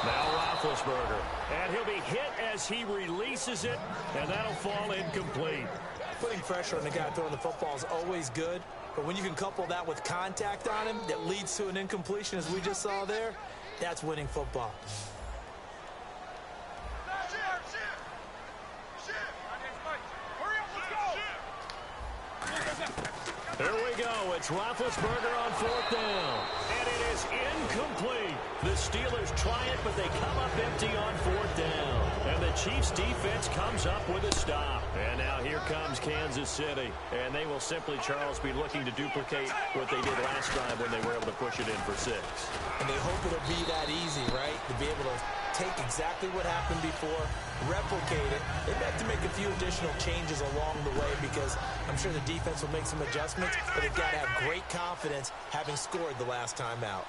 Now Roethlisberger. And he'll be hit as he releases it, and that'll fall incomplete. Putting pressure on the guy throwing the football is always good. But when you can couple that with contact on him that leads to an incompletion, as we just saw there, that's winning football. Here we go. It's Roethlisberger on fourth down. And it is incomplete. The Steelers try it, but they come up empty on fourth down. And the Chiefs defense comes up with a stop. And now here comes Kansas City. And they will simply, Charles, be looking to duplicate what they did last time when they were able to push it in for 6. And they hope it'll be that easy, right? To be able to take exactly what happened before, replicate it. They've got to make a few additional changes along the way because I'm sure the defense will make some adjustments, but they've got to have great confidence having scored the last time out.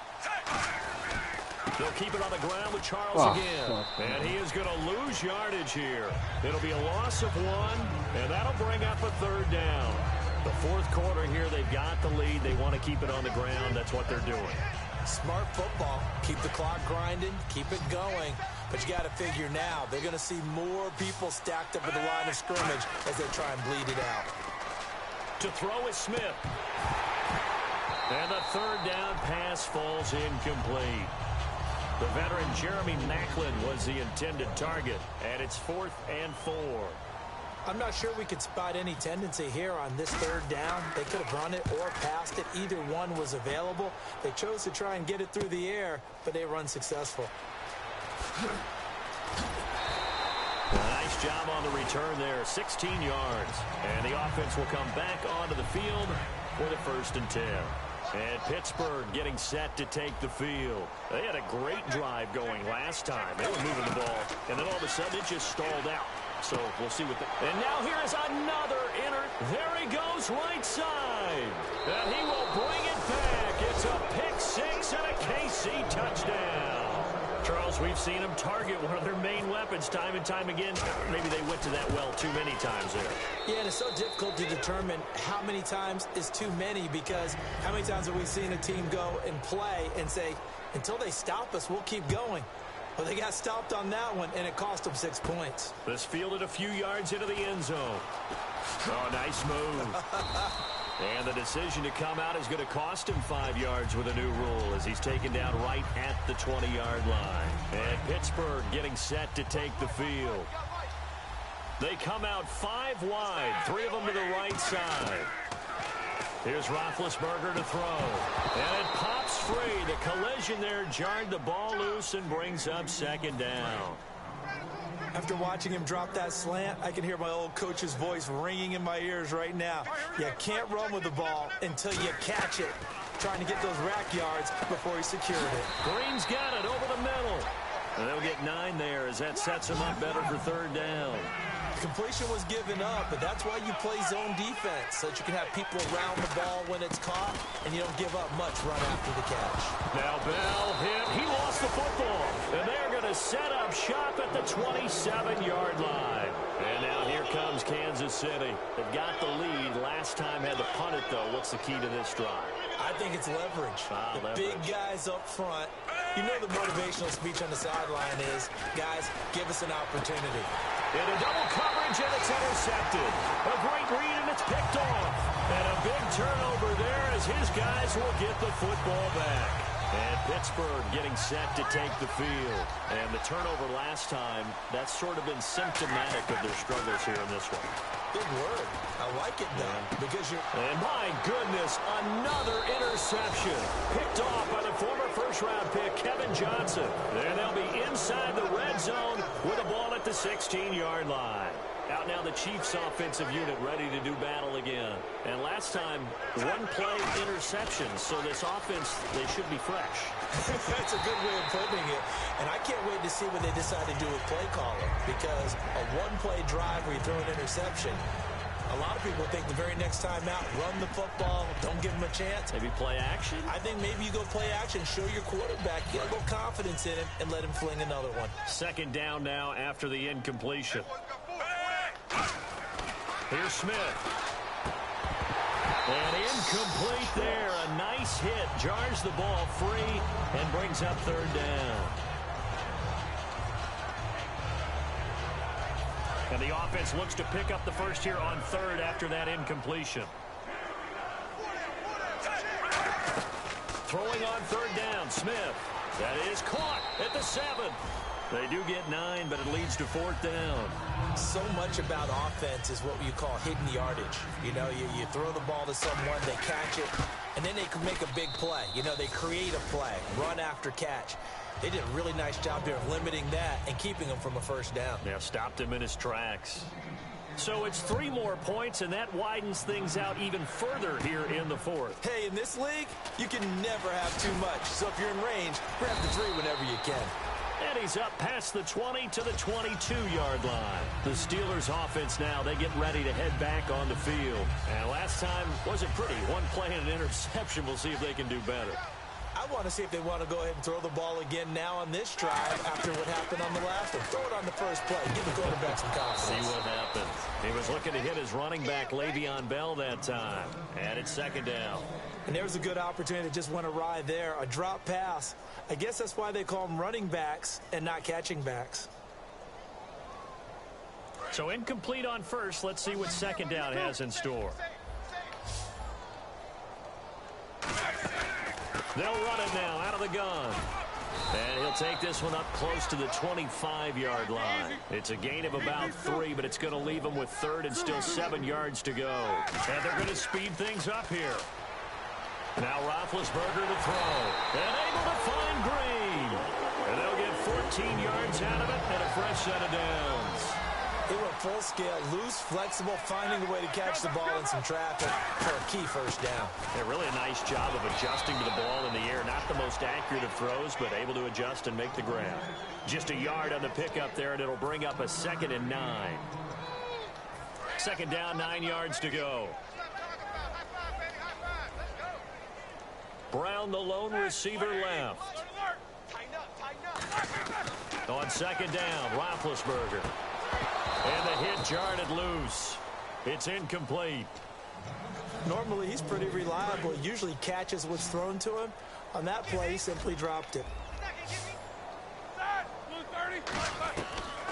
They'll keep it on the ground with Charles again. And he is going to lose yardage here. It'll be a loss of 1, and that'll bring up a third down. The fourth quarter here, they've got the lead. They want to keep it on the ground. That's what they're doing. Smart football. Keep the clock grinding. Keep it going. But you got to figure now, they're going to see more people stacked up at the line of scrimmage as they try and bleed it out. To throw is Smith. And the third down pass falls incomplete. The veteran Jeremy Maclin was the intended target, and it's 4th and 4. I'm not sure we could spot any tendency here on this third down. They could have run it or passed it. Either one was available. They chose to try and get it through the air, but they were unsuccessful. Nice job on the return there, 16 yards. And the offense will come back onto the field for the 1st and 10. And Pittsburgh getting set to take the field. They had a great drive going last time. They were moving the ball, and then all of a sudden it just stalled out. So we'll see what and now here is another There he goes right side. And he will bring it back. It's a pick 6 and a KC touchdown. Charles, we've seen them target one of their main weapons time and time again. Maybe they went to that well too many times there. Yeah, and it's so difficult to determine how many times is too many because how many times have we seen a team go and play and say, until they stop us, we'll keep going. Well, they got stopped on that one, and it cost them 6 points. This fielded a few yards into the end zone. Oh, nice move. And the decision to come out is going to cost him 5 yards with a new rule as he's taken down right at the 20-yard line. And Pittsburgh getting set to take the field. They come out 5 wide, 3 of them to the right side. Here's Roethlisberger to throw. And it pops free. The collision there jarred the ball loose and brings up 2nd down. After watching him drop that slant, I can hear my old coach's voice ringing in my ears right now. You can't run with the ball until you catch it. Trying to get those rack yards before he secured it. Green's got it over the middle. And they'll get 9 there as that sets him up better for 3rd down. Completion was given up, but that's why you play zone defense, so that you can have people around the ball when it's caught, and you don't give up much run after the catch. Now Bell hit. He lost the football, and they're going to set up shop at the 27-yard line. And now here comes Kansas City. They've got the lead. Last time had to punt it, though. What's the key to this drive? I think it's leverage. The big guys up front. You know the motivational speech on the sideline is, guys, give us an opportunity. Into double coverage, and it's intercepted. A great read, and it's picked off. And a big turnover there as his guys will get the football back. And Pittsburgh getting set to take the field. And the turnover last time, that's sort of been symptomatic of their struggles here in this one. Big word. I like it, though, because you're... And my goodness, another interception. Picked off by the former first-round pick, Kevin Johnson. And they'll be inside the red zone with the ball at the 16-yard line. Out now the Chiefs offensive unit ready to do battle again. And last time, one-play interceptions. So this offense, they should be fresh. That's a good way of putting it. And I can't wait to see what they decide to do with play caller. Because a one-play drive where you throw an interception, a lot of people think the very next time out, run the football, don't give them a chance. Maybe play action? I think maybe you go play action, show your quarterback, get a little confidence in him, and let him fling another one. Second down now after the incompletion. Here's Smith. And incomplete there. A nice hit. Jars the ball free and brings up third down. And the offense looks to pick up the first here on third after that incompletion. Throwing on third down, Smith. That is caught at the 7. They do get 9, but it leads to fourth down. So much about offense is what you call hidden yardage. You know, you throw the ball to someone, they catch it, and then they can make a big play. You know, they create a play, run after catch. They did a really nice job there of limiting that and keeping him from a first down. Yeah, stopped him in his tracks. So it's 3 more points, and that widens things out even further here in the fourth. Hey, in this league, you can never have too much. So if you're in range, grab the 3 whenever you can. And he's up past the 20 to the 22-yard line. The Steelers offense now, they get ready to head back on the field. And last time wasn't pretty. One play and an interception. We'll see if they can do better. I want to see if they want to go ahead and throw the ball again now on this drive after what happened on the last one. Throw it on the first play. Give the quarterback some confidence. See what happens. He was looking to hit his running back, Le'Veon Bell, that time. And it's second down. And there's a good opportunity that just went awry there. A drop pass. I guess that's why they call them running backs and not catching backs. So incomplete on first. Let's see what second down has in store. They'll run it now out of the gun. And he'll take this one up close to the 25-yard line. It's a gain of about 3, but it's going to leave him with third and still 7 yards to go. And they're going to speed things up here. Now Roethlisberger to throw. And able to find Green. And they'll get 14 yards out of it and a fresh set of downs. They went full scale, loose, flexible, finding a way to catch the ball in some traffic for a key first down. Yeah, really a nice job of adjusting to the ball in the air. Not the most accurate of throws, but able to adjust and make the grab. Just a yard on the pickup there, and it'll bring up a 2nd and 9. Second down, 9 yards to go. Brown, the lone receiver, left. On second down, Roethlisberger. And the hit jarred it loose. It's incomplete. Normally, he's pretty reliable. He usually catches what's thrown to him. On that play, he simply dropped it.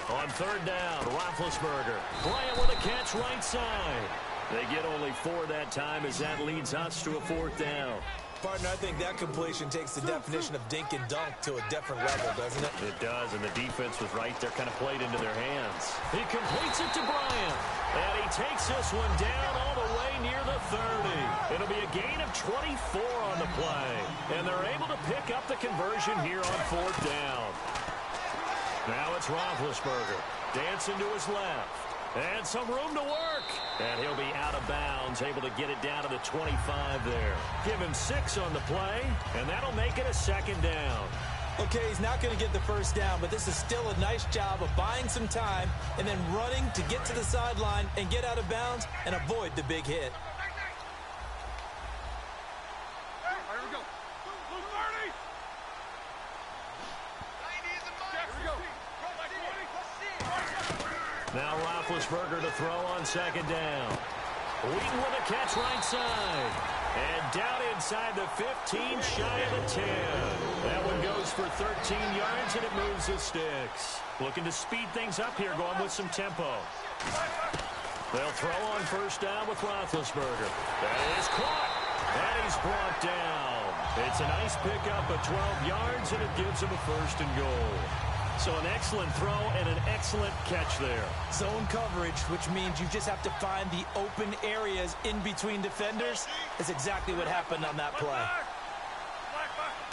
On third down, Roethlisberger. Bryant with a catch right side. They get only 4 that time as that leads us to a fourth down. Partner, I think that completion takes the definition of dink and dunk to a different level, doesn't it? It does, and the defense was right there, kind of played into their hands. He completes it to Bryant, and he takes this one down all the way near the 30. It'll be a gain of 24 on the play, and they're able to pick up the conversion here on fourth down. Now it's Roethlisberger, dancing to his left. And some room to work. And he'll be out of bounds, able to get it down to the 25 there. Give him 6 on the play, and that'll make it a second down. Okay, he's not going to get the first down, but this is still a nice job of buying some time and then running to get to the sideline and get out of bounds and avoid the big hit. Now Roethlisberger to throw on second down. Wheaton with a catch right side. And down inside the 15, shy of the 10. That one goes for 13 yards, and it moves the sticks. Looking to speed things up here, going with some tempo. They'll throw on first down with Roethlisberger. That is caught. And he's brought down. It's a nice pickup of 12 yards, and it gives him a first and goal. So an excellent throw and an excellent catch there. Zone coverage, which means you just have to find the open areas in between defenders, is exactly what happened on that play.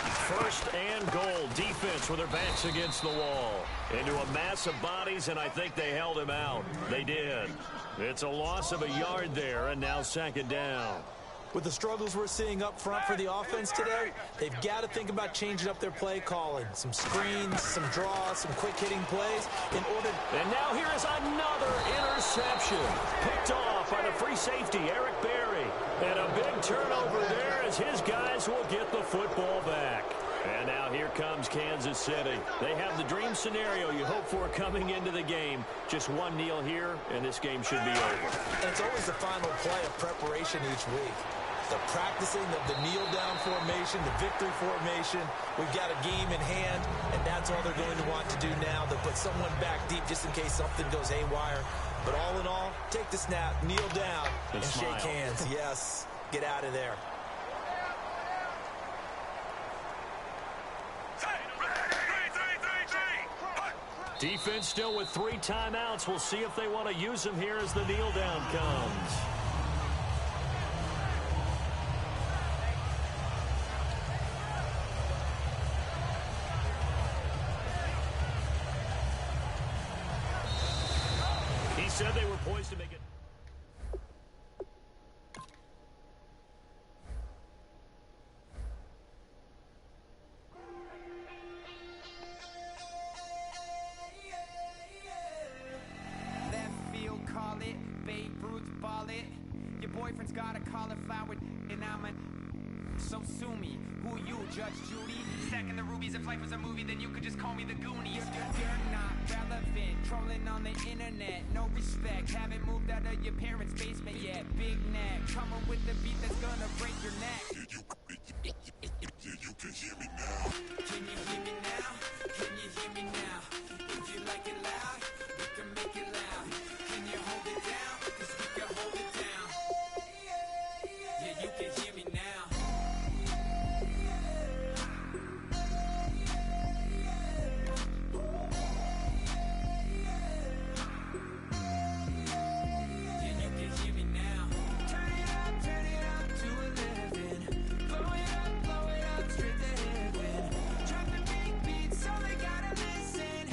First and goal. Defense with their backs against the wall. Into a mass of bodies, and I think they held him out. They did. It's a loss of a yard there, and now second down. With the struggles we're seeing up front for the offense today, they've got to think about changing up their play calling. Some screens, some draws, some quick-hitting plays in order... And now here is another interception. Picked off by the free safety, Eric Berry. And a big turnover there as his guys will get the football back. And now here comes Kansas City. They have the dream scenario you hope for coming into the game. Just one kneel here, and this game should be over. And it's always the final play of preparation each week. The practicing of the kneel-down formation, the victory formation. We've got a game in hand, and that's all they're going to want to do now. They'll put someone back deep just in case something goes haywire. But all in all, take the snap, kneel down, and shake hands. Yes, get out of there. Defense still with 3 timeouts. We'll see if they want to use them here as the kneel down comes. He said they were poised to make it. Boyfriend's got a cauliflower and I'm a... So sue me. Who you, Judge Judy? Stacking the rubies. If life was a movie, then you could just call me the Goonies. You're not relevant. Trolling on the internet. No respect. Haven't moved out of your parents' basement yet. Big neck. Coming with the beat that's gonna break your neck. You can hear me now. Can you hear me now? Can you hear me now? If you like it loud, we can make it loud. Can you hold it down? 'Cause we can hold it down. Yeah, you can hear me now. Yeah, you can hear me now. Turn it up to 11. Blow it up, straight to heaven. Drop the big beats, so they gotta listen.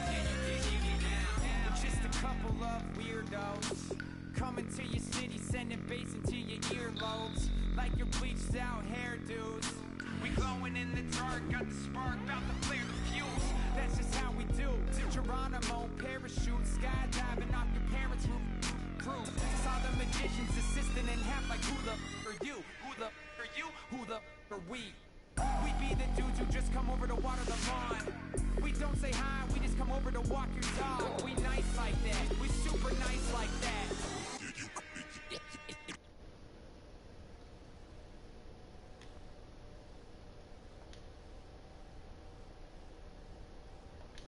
Yeah, you can hear me now. We're just a couple of weirdos. Coming to your city, sending bass into your earlobes. Like your bleached out hairdos. We glowing in the dark, got the spark, about to flare the fuse. That's just how we do. Geronimo, parachute, skydiving off your parents' roof. Crew. Saw the magician's assistant in half like who the are you? Who the are you? Who the are we? We be the dudes who just come over to water the lawn. We don't say hi, we just come over to walk your dog. We nice like